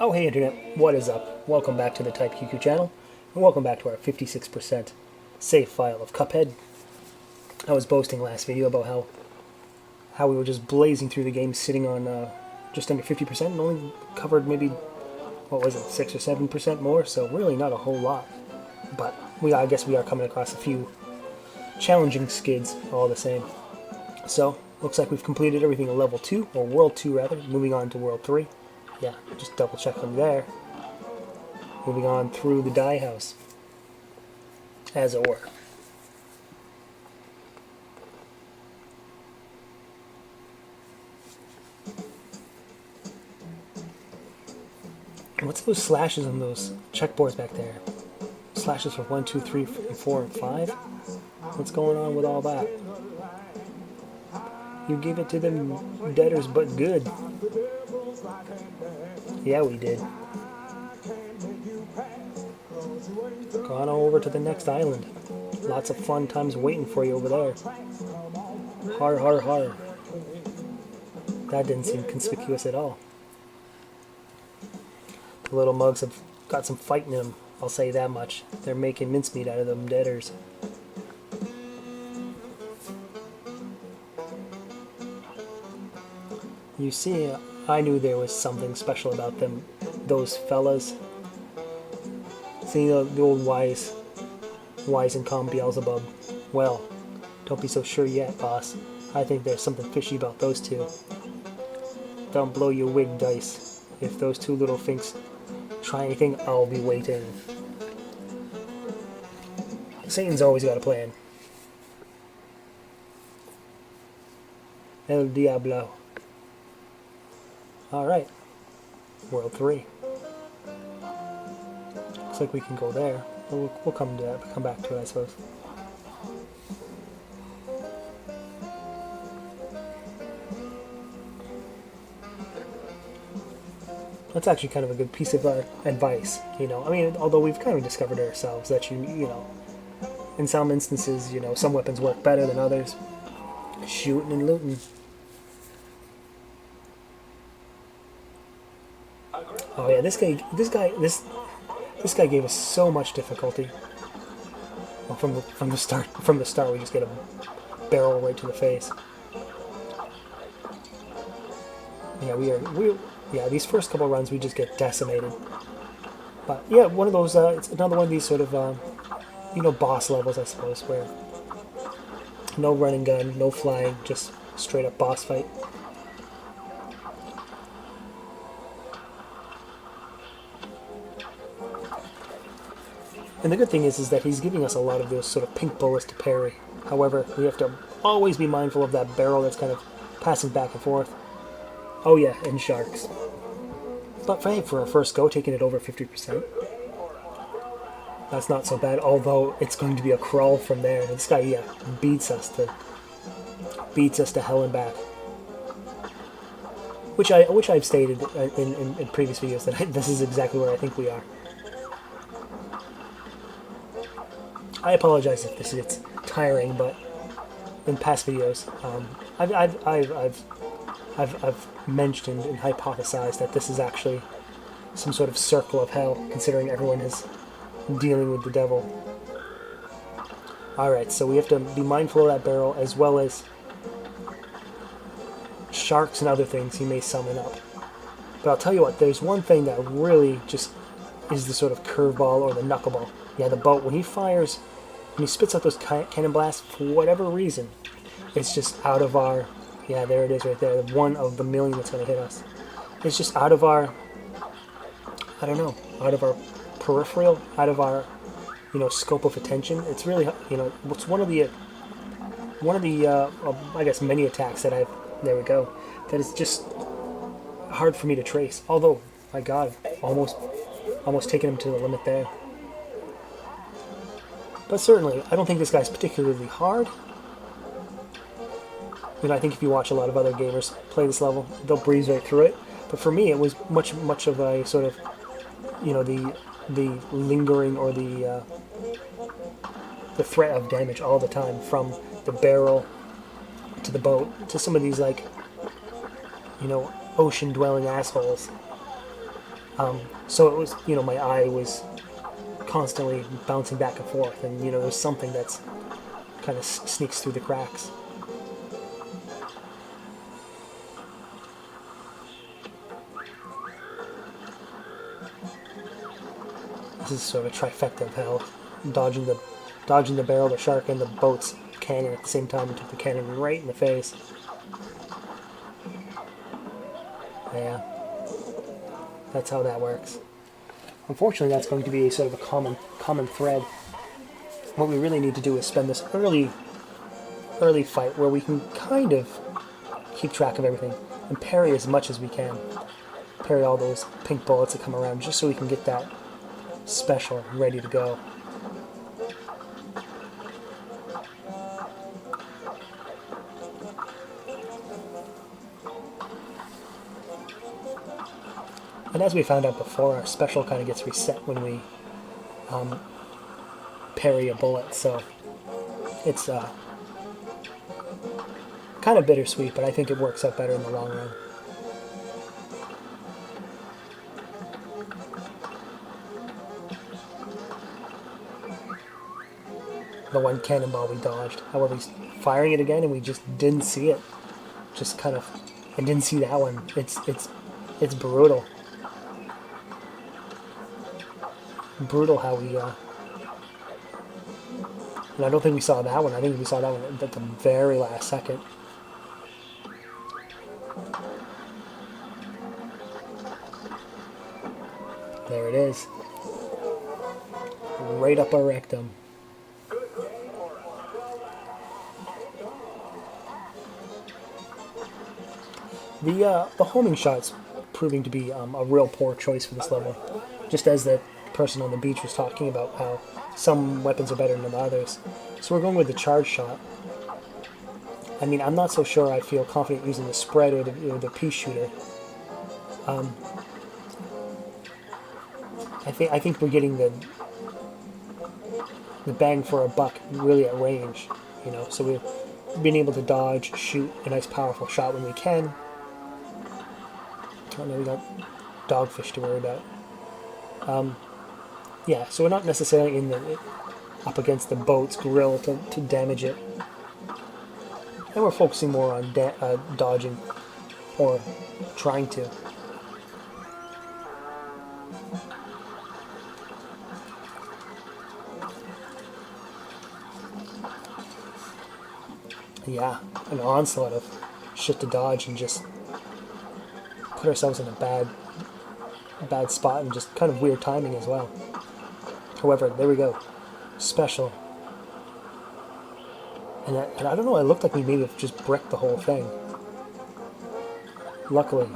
Oh hey Internet, what is up? Welcome back to the Type QQ channel, and welcome back to our 56% save file of Cuphead. I was boasting last video about how we were just blazing through the game, sitting on just under 50% and only covered maybe, what was it, 6 or 7% more, so really not a whole lot. But I guess we are coming across a few challenging skids all the same. So, looks like we've completed everything in level 2, or world 2 rather, moving on to world 3. Yeah, just double check them there. Moving on through the dye house, as it were. What's those slashes on those checkboards back there? Slashes for 1, 2, 3, 4, and 5? What's going on with all that? You gave it to them debtors, but good. Yeah, we did. Go on over to the next island. Lots of fun times waiting for you over there. Har, har, har. That didn't seem conspicuous at all. The little mugs have got some fight in them, I'll say that much. They're making mincemeat out of them debtors. You see, I knew there was something special about them, those fellas. See the old wise and calm Beelzebub. Well, don't be so sure yet, boss. I think there's something fishy about those two. Don't blow your wig, Dice. If those two little finks try anything, I'll be waiting. Satan's always got a plan. El Diablo. Alright. World 3. Looks like we can go there. We'll come to that, come back to it, I suppose. That's actually kind of a good piece of advice, you know. I mean, although we've kind of discovered ourselves that you know, in some instances, you know, some weapons work better than others. Shooting and looting. Oh yeah, this guy gave us so much difficulty. Well, from the start, we just get a barrel right to the face. Yeah, yeah, these first couple runs we just get decimated. But yeah, one of those. It's another one of these sort of, you know, boss levels, I suppose, where no running gun, no flying, just straight up boss fight. And the good thing is that he's giving us a lot of those sort of pink bullets to parry. However, we have to always be mindful of that barrel that's kind of passing back and forth. Oh yeah, and sharks. But hey, for our first go, taking it over 50%. That's not so bad, although it's going to be a crawl from there. This guy, yeah, beats us to hell and back. Which I've stated in previous videos that this is exactly where I think we are. I apologize if this gets tiring, but in past videos, I've mentioned and hypothesized that this is actually some sort of circle of hell, considering everyone is dealing with the devil. Alright, so we have to be mindful of that barrel, as well as sharks and other things he may summon up. But I'll tell you what, there's one thing that really just is the sort of curveball or the knuckleball. Yeah, the boat, when he spits out those cannon blasts, for whatever reason, it's just out of our, yeah, there it is right there, one of the million that's going to hit us. It's just out of our, I don't know, out of our peripheral, out of our, you know, scope of attention. It's really, you know, it's one of the I guess many attacks that there we go, that is just hard for me to trace. Although, my God, almost taking him to the limit there. But certainly, I don't think this guy's particularly hard. You know, I think if you watch a lot of other gamers play this level, they'll breeze right through it. But for me, it was much of a sort of, you know, the lingering or the threat of damage all the time, from the barrel to the boat to some of these, like, you know, ocean-dwelling assholes. So it was, my eye was constantly bouncing back and forth, and there's something that's kind of sneaks through the cracks. This is sort of a trifecta of how dodging the barrel of the shark and the boat's cannon at the same time, and took the cannon right in the face. Yeah, that's how that works. Unfortunately, that's going to be a sort of a common thread. What we really need to do is spend this early fight where we can kind of keep track of everything and parry as much as we can. Parry all those pink bullets that come around, just so we can get that special ready to go. And as we found out before, our special kind of gets reset when we parry a bullet, so it's kind of bittersweet, but I think it works out better in the long run. The one cannonball we dodged. However, he's firing it again, and we just didn't see it. Just kind of, and didn't see that one. It's brutal. Brutal how we. And I don't think we saw that one. I think we saw that one at the very last second. There it is. Right up our rectum. The homing shot's proving to be a real poor choice for this level. Just as the person on the beach was talking about how some weapons are better than others. So we're going with the charge shot. I mean, I'm not so sure I feel confident using the spread or the pea shooter. I think we're getting the bang for a buck really at range, So we've been able to dodge, shoot a nice powerful shot when we can. Oh no, we got dogfish to worry about. Yeah, so we're not necessarily up against the boat's grill to damage it. And we're focusing more on dodging, or trying to. Yeah, an onslaught of shit to dodge and just put ourselves in a bad spot and just kind of weird timing as well. However, there we go. Special. And I don't know, it looked like we maybe just bricked the whole thing. Luckily.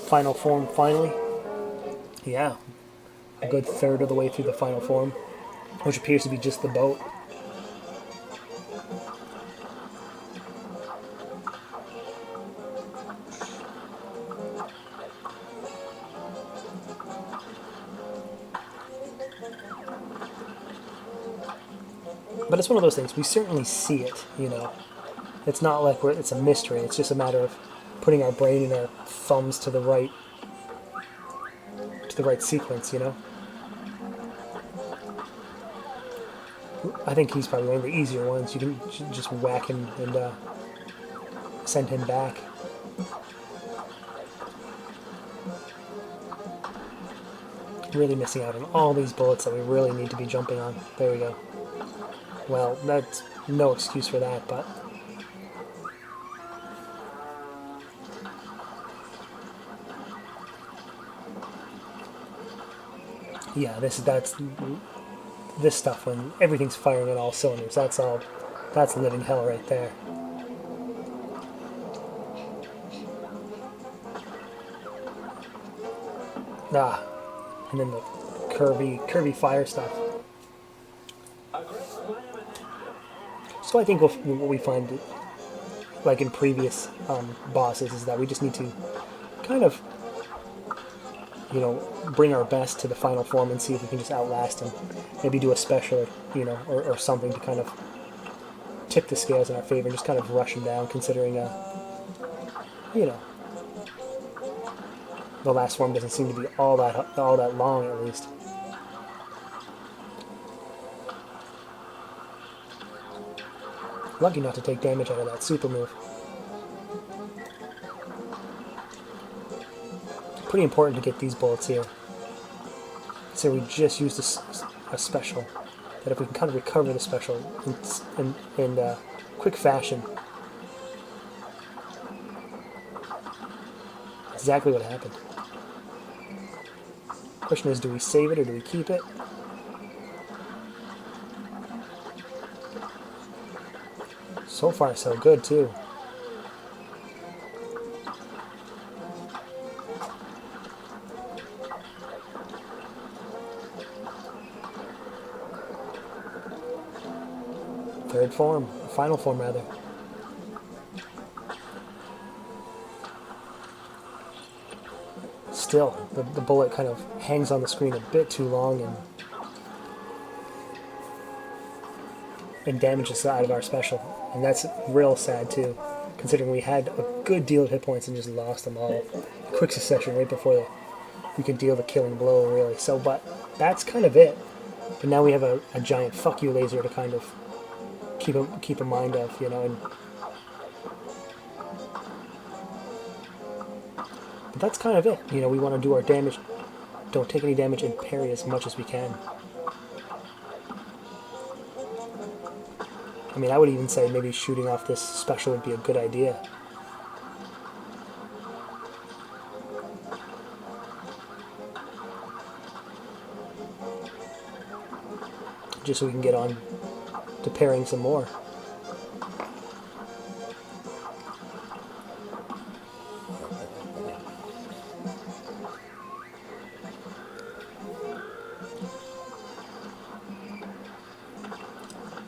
Final form, finally. Yeah. A good third of the way through the final form, which appears to be just the boat. But it's one of those things, we certainly see it, It's not like it's a mystery, it's just a matter of putting our brain and our thumbs to the right sequence, I think he's probably one of the easier ones. You can just whack him and send him back. Really missing out on all these bullets that we really need to be jumping on. There we go. Well, that's no excuse for that, but... Yeah, this stuff, when everything's firing on all cylinders, that's living hell right there. And then the curvy fire stuff. So I think what we find, like in previous bosses, is that we just need to kind of, bring our best to the final form and see if we can just outlast him. Maybe do a special, or something to kind of tip the scales in our favor and just kind of rush him down, considering, The last form doesn't seem to be all that long, at least. Lucky not to take damage out of that super move. Pretty important to get these bullets here. So we just used a special. That if we can kind of recover the special in quick fashion. Exactly what happened. Question is, do we save it or do we keep it? So far, so good, too. Third form, final form, rather. Still, the bullet kind of hangs on the screen a bit too long and damages the side of our special. And that's real sad, too, considering we had a good deal of hit points and just lost them all. Quick succession right before we could deal the killing blow, really. So, but that's kind of it. But now we have a giant fuck you laser to kind of keep in mind of, you know. And but that's kind of it. You know, we want to do our damage, don't take any damage, and parry as much as we can. I mean, I would even say maybe shooting off this special would be a good idea. Just so we can get on to parrying some more.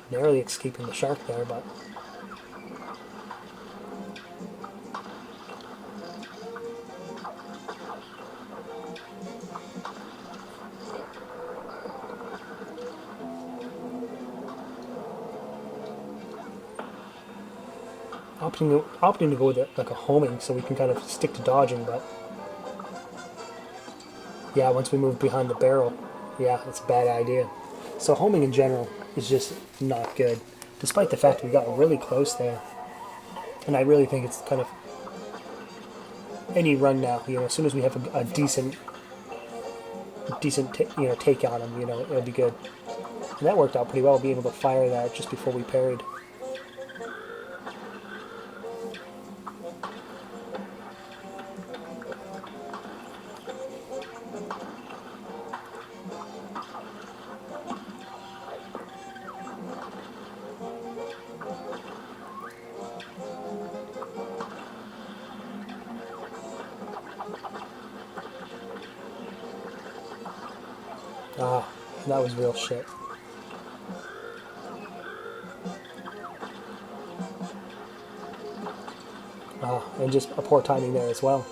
Narrowly escaping the shark there, but opting to go with like a homing so we can kind of stick to dodging, but yeah, once we move behind the barrel, yeah, it's a bad idea. So homing in general is just not good, despite the fact we got really close there. And I really think it's kind of any run now, you know, as soon as we have a decent take on him, you know, it'll be good. And that worked out pretty well, being able to fire that just before we parried. Ah, that was real shit. Ah, and just a poor timing there as well.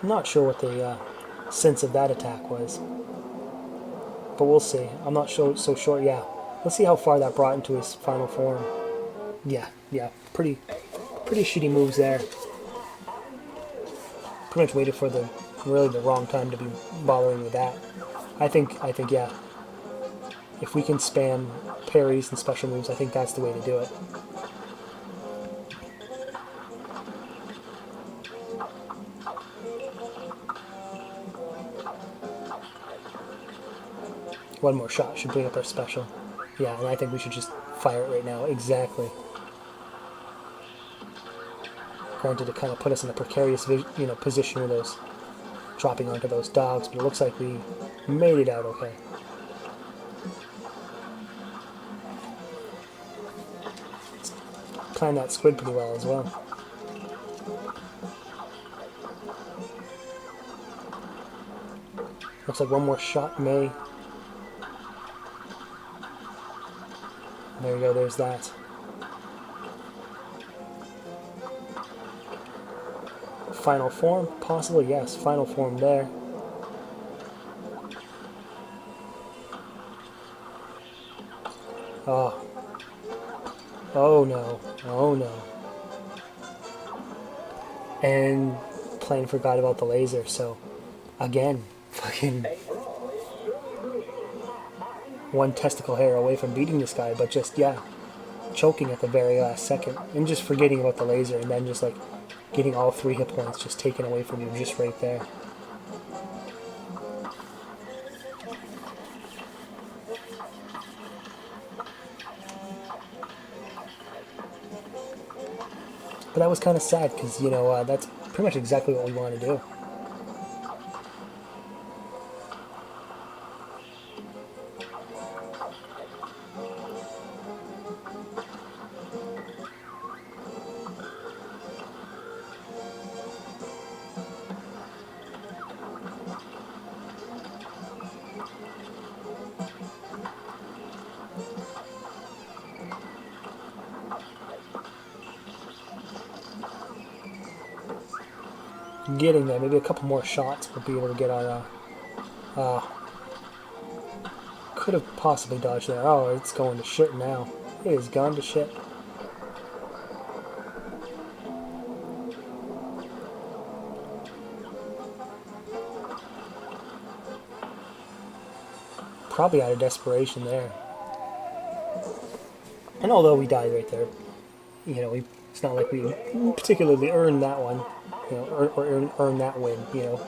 I'm not sure what the sense of that attack was, but we'll see. I'm not so sure. Yeah, let's see how far that brought into his final form. Yeah, pretty shitty moves there. Pretty much waited for the wrong time to be bothering with that. I think yeah. If we can spam parries and special moves, I think that's the way to do it. One more shot should bring up our special. Yeah, and I think we should just fire it right now. Exactly. Granted, to kind of put us in a precarious, position with those dropping onto those dogs, but it looks like we made it out okay. Timed that squid pretty well as well. Looks like one more shot may. There you go, there's that. final form? Possibly, yes. Final form there. Oh. Oh no. Oh no. And plain forgot about the laser, so again, fucking one testicle hair away from beating this guy, but just, yeah, choking at the very last second and just forgetting about the laser and then just like getting all 3 hit points just taken away from you just right there. But that was kind of sad because, you know, that's pretty much exactly what we want to do. Getting there, maybe a couple more shots we'll be able to get our, could have possibly dodged there. Oh, it's going to shit now. It is gone to shit. Probably out of desperation there. And although we died right there, you know, it's not like we particularly earned that one, you know, or earned that win, you know.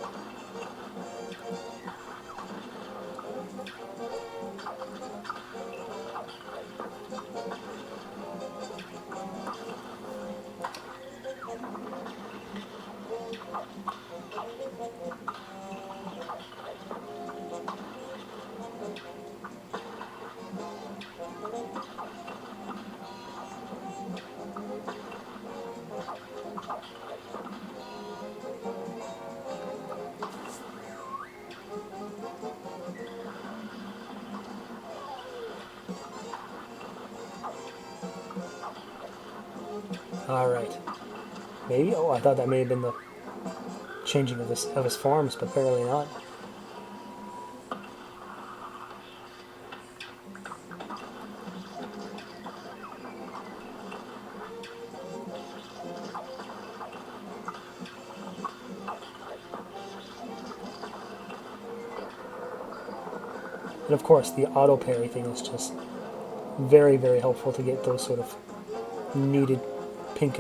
Alright. Maybe? Oh, I thought that may have been the changing of his forms, but apparently not. And of course, the auto parry thing is just very, very helpful to get those sort of needed pink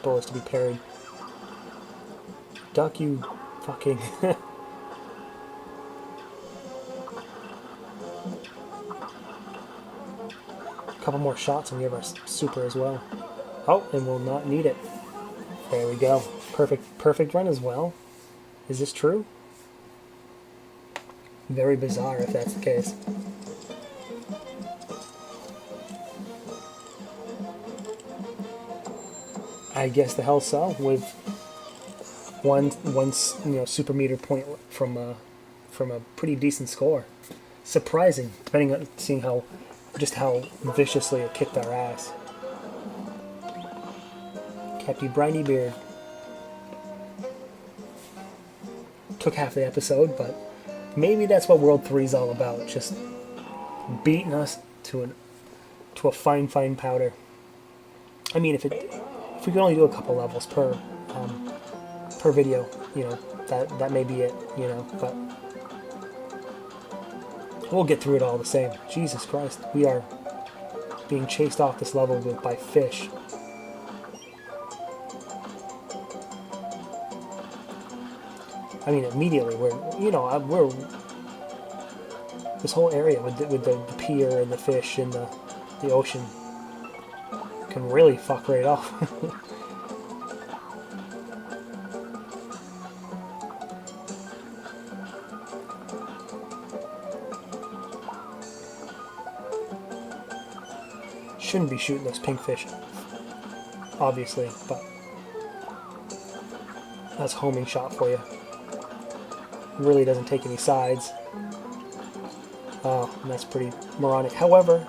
bullets to be parried. Duck, you fucking... Couple more shots and we have our super as well. Oh, and we'll not need it. There we go. Perfect run as well. Is this true? Very bizarre if that's the case. I guess the hell so. With one you know, super meter point from a pretty decent score. Surprising, depending on seeing how viciously it kicked our ass. Captain Briny Beard. Took half the episode, but maybe that's what World 3 is all about. Just beating us to a fine powder. I mean, if we could only do a couple levels per video, you know, that may be it, you know, but we'll get through it all the same. Jesus Christ, we are being chased off this level by fish. I mean, immediately we're this whole area with the pier and the fish and the ocean can really fuck right off. Shouldn't be shooting those pink fish, obviously, but that's homing shot for you. Really doesn't take any sides. And that's pretty moronic. However,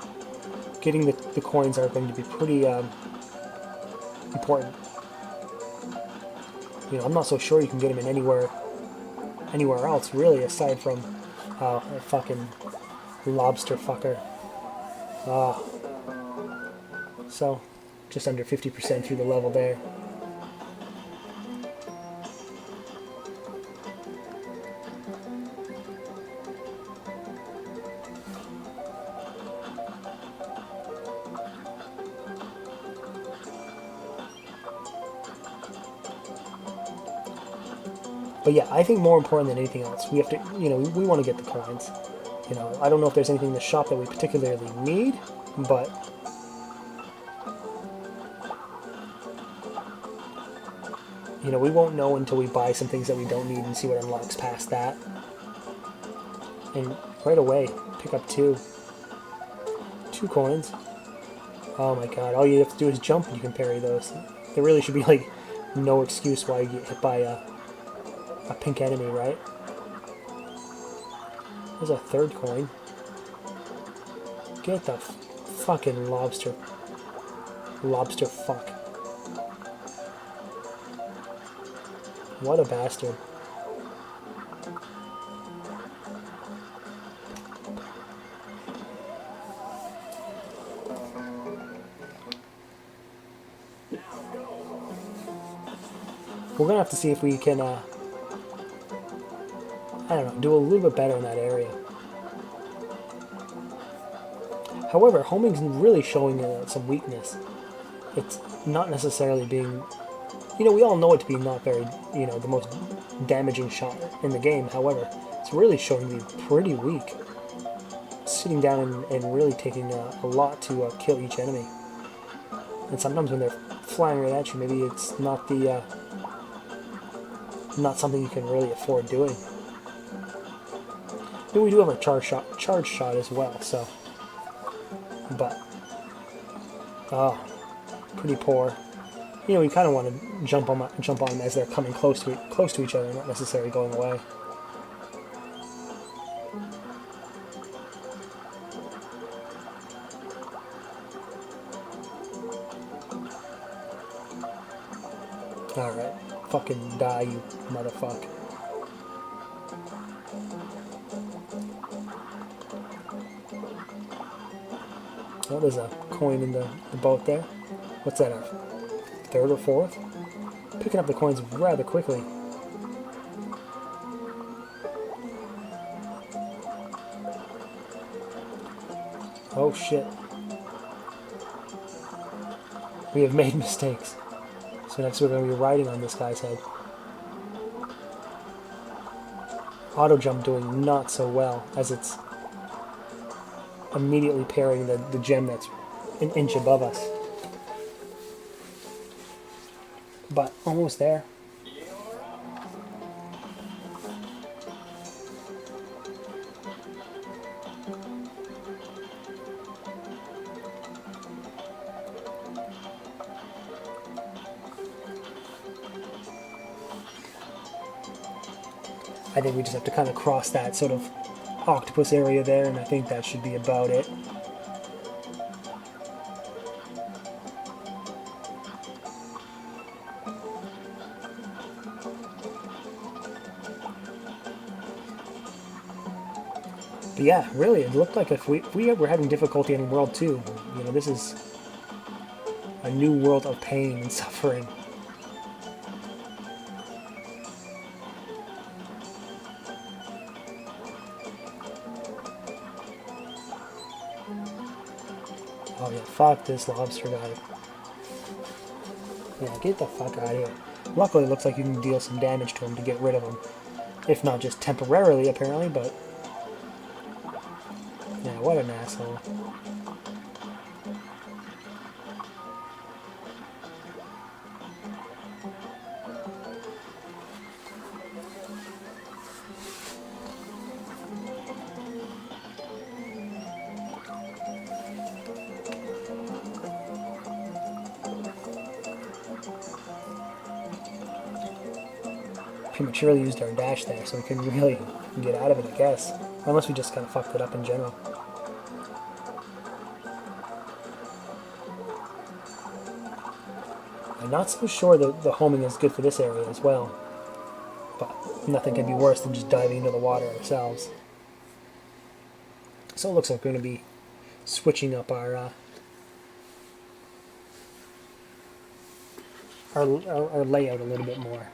getting the coins are going to be pretty important. You know, I'm not so sure you can get him in anywhere else, really, aside from a fucking lobster fucker. So, just under 50% through the level there. But yeah, I think more important than anything else, we have to, you know, we want to get the coins. You know, I don't know if there's anything in the shop that we particularly need, but you know, we won't know until we buy some things that we don't need and see what unlocks past that. And right away, pick up two coins. Oh my god, all you have to do is jump and you can parry those. There really should be like no excuse why you get hit by a pink enemy, right? There's a third coin. Get the fucking lobster fuck. What a bastard. We're gonna have to see if we can, I don't know, do a little bit better in that area. However, homing's really showing some weakness. It's not necessarily being, you know, we all know it to be not very, you know, the most damaging shot in the game. However, it's really showing to be pretty weak. Sitting down and really taking a lot to kill each enemy. And sometimes when they're flying right at you, maybe it's not the not something you can really afford doing. But we do have a charge shot as well, so. But pretty poor. You know, we kind of want to jump on them as they're coming close to each other, not necessarily going away. All right, fucking die, you motherfucker. Oh, there's a coin in the boat there. What's that, our third or fourth? Picking up the coins rather quickly. Oh shit. We have made mistakes. So next we're going to be riding on this guy's head. Auto jump doing not so well, as it's immediately parrying the gem that's an inch above us. But almost there. I think we just have to kind of cross that sort of octopus area there, and I think that should be about it. But yeah, really, it looked like if we were having difficulty in World 2, you know, this is a new world of pain and suffering. Oh yeah, fuck this lobster guy. Yeah, get the fuck out of here. Luckily, it looks like you can deal some damage to him to get rid of him. If not just temporarily, apparently, but... yeah, what an asshole. Prematurely used our dash there, so we can really get out of it, I guess. Unless we just kind of fucked it up in general. I not so sure that the homing is good for this area as well. But nothing can be worse than just diving into the water ourselves. So it looks like we're going to be switching up our layout a little bit more.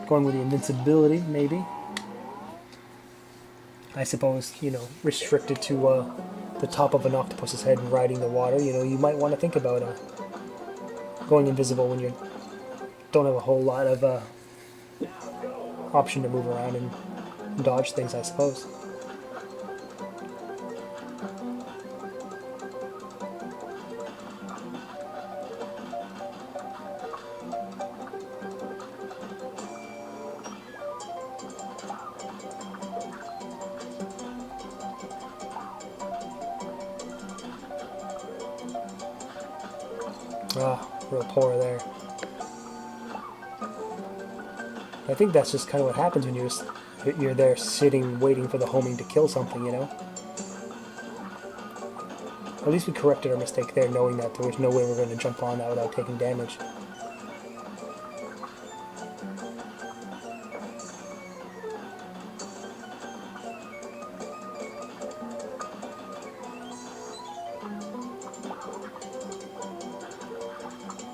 Going with the invincibility, maybe. I suppose, you know, restricted to the top of an octopus's head and riding the water. You know, you might want to think about going invisible when you don't have a whole lot of option to move around and dodge things, I suppose. Ah, real poor there. I think that's just kind of what happens when you're there sitting, waiting for the homing to kill something, you know? At least we corrected our mistake there, knowing that there was no way we were going to jump on that without taking damage.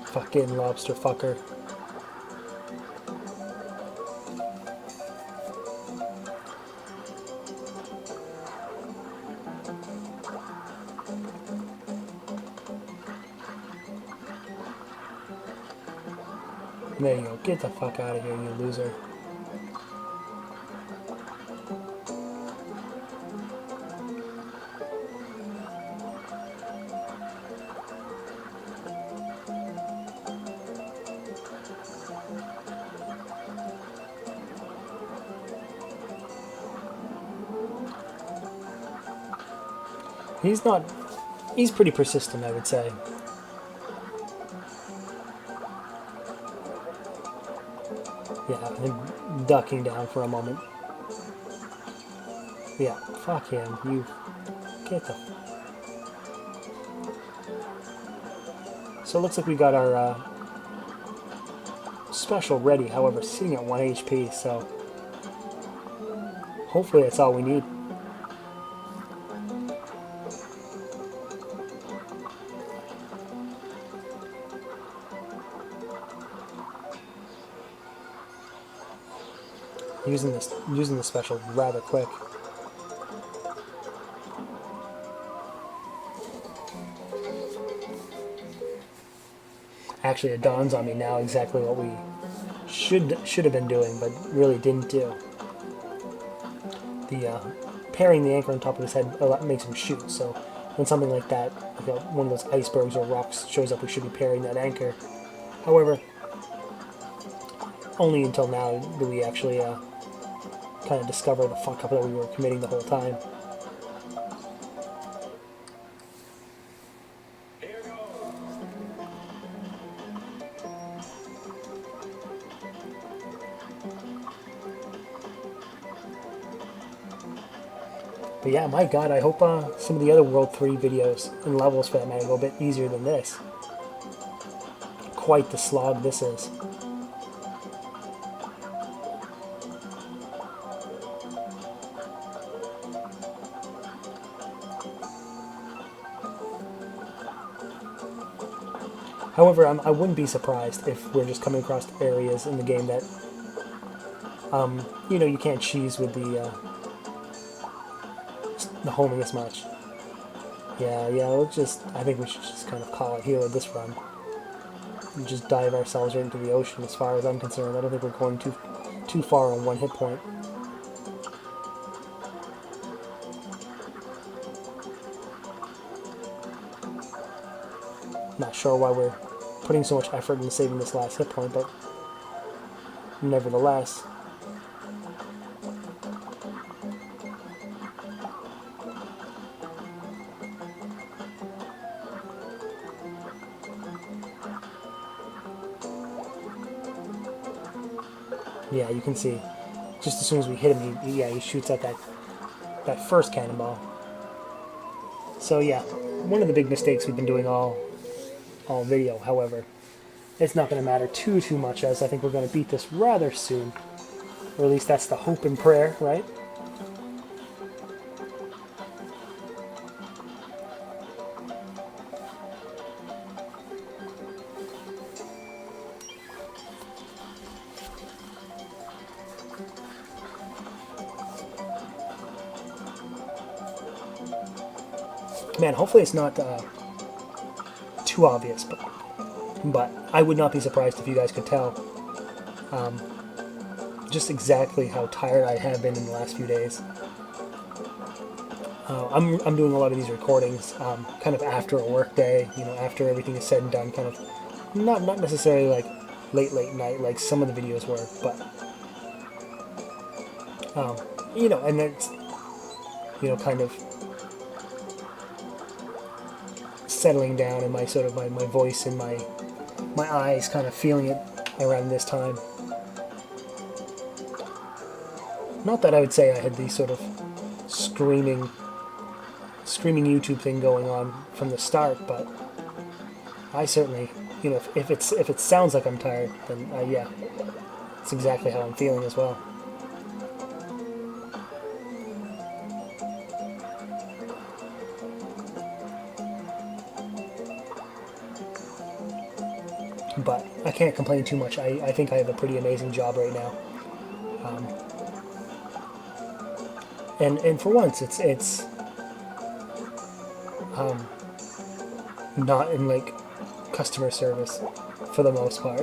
Fucking lobster fucker. There you go. Get the fuck out of here, you loser. He's pretty persistent, I would say. Yeah, him ducking down for a moment. Yeah, fuck him. You get the... So it looks like we got our special ready, however, sitting at 1 HP, so hopefully that's all we need. Using the special rather quick. Actually, it dawns on me now exactly what we should have been doing, but really didn't do. The parrying the anchor on top of his head makes him shoot. So when something like that, like one of those icebergs or rocks shows up, we should be parrying that anchor. However, only until now do we actually kind of discover the fuck up that we were committing the whole time. But yeah, my god, I hope some of the other World 3 videos and levels for that matter go a bit easier than this. Quite the slog this is. However, I wouldn't be surprised if we're just coming across areas in the game that, you know, you can't cheese with the homing as much. Yeah, I think we should just kind of call it here with this run. And just dive ourselves right into the ocean as far as I'm concerned. I don't think we're going too far on one hit point. Not sure why we're putting so much effort into saving this last hit point, but nevertheless. Yeah, you can see, just as soon as we hit him, he shoots out that first cannonball. So yeah, one of the big mistakes we've been doing all video, however, it's not going to matter too much, as I think we're going to beat this rather soon. Or at least that's the hope and prayer, right? Man, hopefully it's not too obvious, but I would not be surprised if you guys could tell just exactly how tired I have been in the last few days. I'm doing a lot of these recordings kind of after a work day, after everything is said and done, kind of not necessarily like late night like some of the videos were, but and it's kind of settling down, and my sort of my voice and my eyes kind of feeling it around this time. Not that I would say I had the sort of screaming YouTube thing going on from the start, but I certainly, if it sounds like I'm tired, then yeah, it's exactly how I'm feeling as well. But I can't complain too much. I think I have a pretty amazing job right now. And for once, it's not in like customer service for the most part,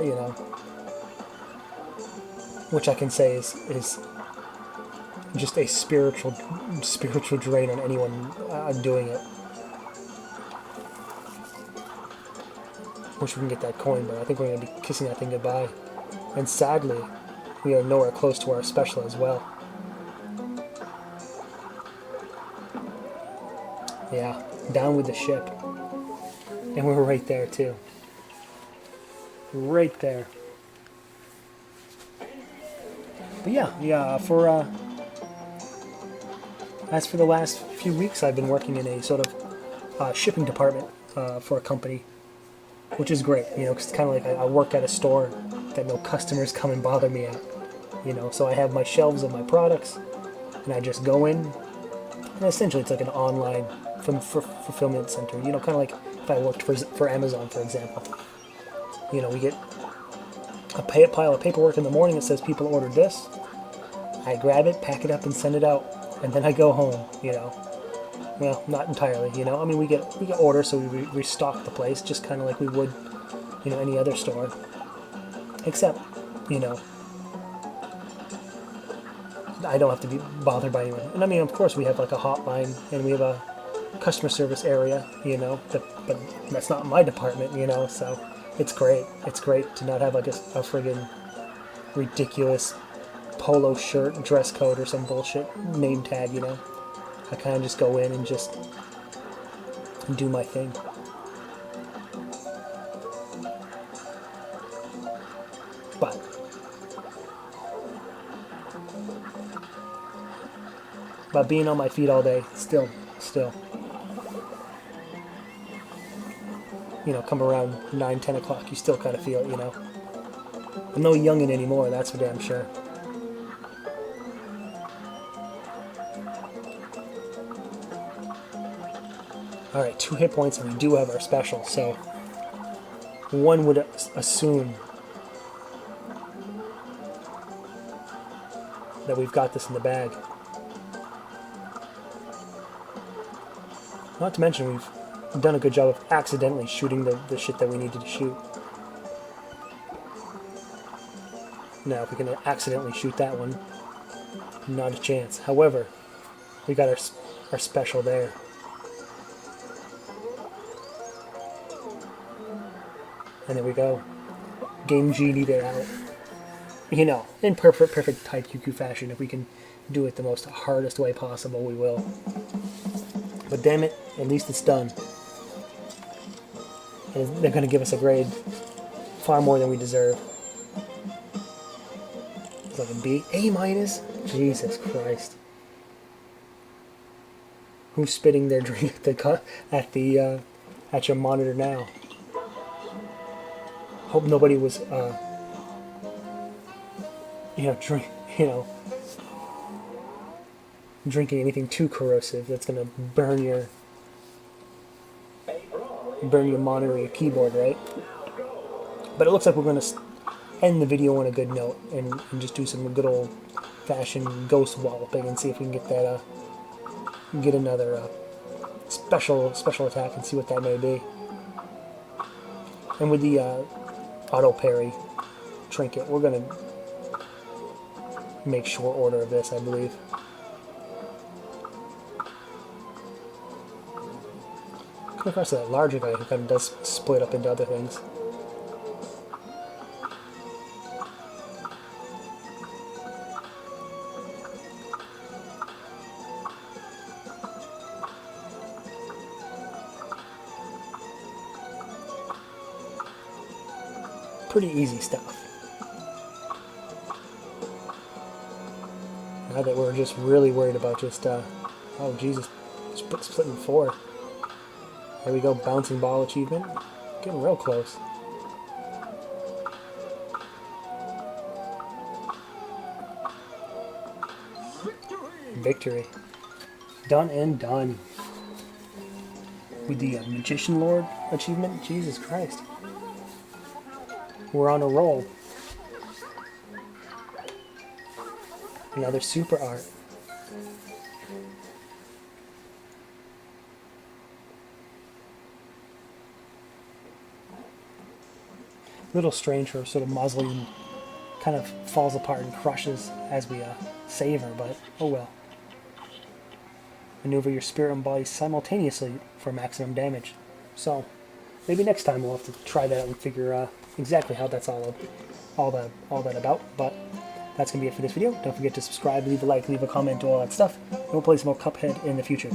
which I can say is just a spiritual drain on anyone doing it. Wish we can get that coin, but I think we're going to be kissing that thing goodbye. And sadly, we are nowhere close to our special as well. Yeah, down with the ship. And we're right there too. Right there. But yeah, as for the last few weeks, I've been working in a sort of shipping department for a company, which is great, because it's kind of like I work at a store that no customers come and bother me at, so I have my shelves of my products, and I just go in, and essentially it's like an online fulfillment center, kind of like if I worked for Amazon, for example. We get a pile of paperwork in the morning that says people ordered this, I grab it, pack it up, and send it out, and then I go home, Well, not entirely, I mean, we get orders, so we restock the place, just kind of like we would, any other store. Except, I don't have to be bothered by anyone. And I mean, of course, we have like a hotline, and we have a customer service area, but that's not my department, so it's great. It's great to not have like a friggin' ridiculous polo shirt, dress code, or some bullshit name tag, I kind of just go in and just do my thing. But being on my feet all day, still, come around 9, 10 o'clock, you still kind of feel it, I'm no youngin' anymore, that's for damn sure. Alright, 2 hit points, and we do have our special, so one would assume that we've got this in the bag. Not to mention we've done a good job of accidentally shooting the shit that we needed to shoot. Now, if we can accidentally shoot that one, not a chance. However, we got our special there. And there we go. Game Genie there out. In perfect type QQ fashion. If we can do it the most hardest way possible, we will. But damn it, at least it's done. And they're going to give us a grade far more than we deserve. It's like a B. A-? Jesus Christ. Who's spitting their drink at your monitor now? Hope nobody was, drinking anything too corrosive that's gonna burn your monitor or your keyboard, right? But it looks like we're gonna end the video on a good note and just do some good old-fashioned ghost walloping and see if we can get that, get another special attack and see what that may be. And with the auto parry trinket, we're gonna make short order of this, I believe. Come across that larger guy who kind of does split up into other things. Pretty easy stuff. Now that we're just really worried about just, oh Jesus, splitting 4. There we go, bouncing ball achievement. Getting real close. Victory. Done and done. With the Magician Lord achievement, Jesus Christ. We're on a roll. Another super art. Little strange her sort of mausoleum kind of falls apart and crushes as we save her, but oh well. Maneuver your spirit and body simultaneously for maximum damage. So maybe next time we'll have to try that and figure exactly how that's all that about. But that's gonna be it for this video. Don't forget to subscribe, leave a like, leave a comment, do all that stuff. And we'll play some more Cuphead in the future.